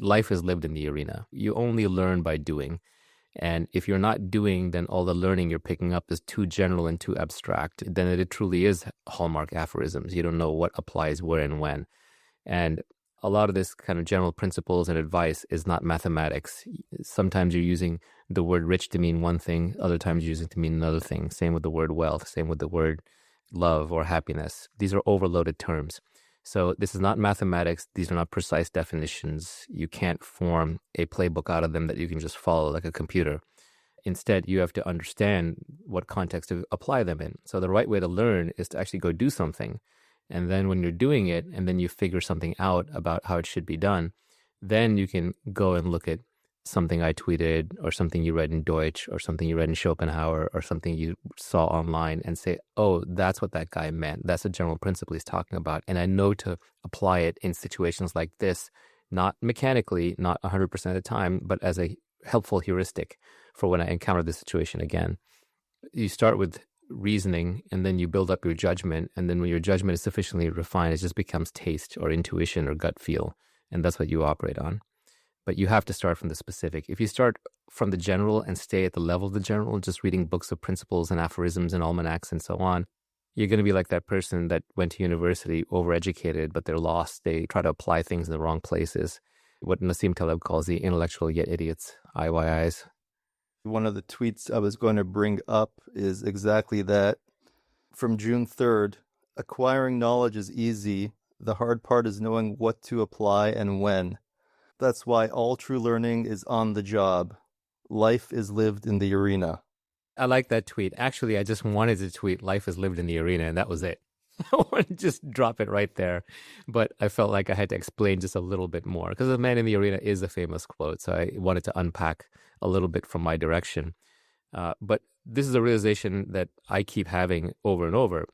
Life is lived in the arena. You only learn by doing. And if you're not doing, then all the learning you're picking up is too general and too abstract. Then it truly is hallmark aphorisms. You don't know what applies where and when. And a lot of this kind of general principles and advice is not mathematics. Sometimes you're using the word rich to mean one thing, other times you're using it to mean another thing. Same with the word wealth, same with the word love or happiness. These are overloaded terms. So this is not mathematics. These are not precise definitions. You can't form a playbook out of them that you can just follow like a computer. Instead, you have to understand what context to apply them in. So the right way to learn is to actually go do something. And then when you're doing it, and then you figure something out about how it should be done, then you can go and look at something I tweeted or something you read in Deutsch or something you read in Schopenhauer or something you saw online and say, oh, that's what that guy meant. That's a general principle he's talking about. And I know to apply it in situations like this, not mechanically, not 100% of the time, but as a helpful heuristic for when I encounter this situation again. You start with reasoning and then you build up your judgment. And then when your judgment is sufficiently refined, it just becomes taste or intuition or gut feel. And that's what you operate on. But you have to start from the specific. If you start from the general and stay at the level of the general, just reading books of principles and aphorisms and almanacs and so on, you're going to be like that person that went to university overeducated, but they're lost. They try to apply things in the wrong places. What Nassim Taleb calls the intellectual yet idiots, IYIs. One of the tweets I was going to bring up is exactly that. From June 3rd, acquiring knowledge is easy. The hard part is knowing what to apply and when. That's why all true learning is on the job. Life is lived in the arena. I like that tweet. Actually, I just wanted to tweet life is lived in the arena, and that was it. I wanted to just drop it right there. But I felt like I had to explain just a little bit more because the man in the arena is a famous quote. So I wanted to unpack a little bit from my direction. But this is a realization that I keep having over and over.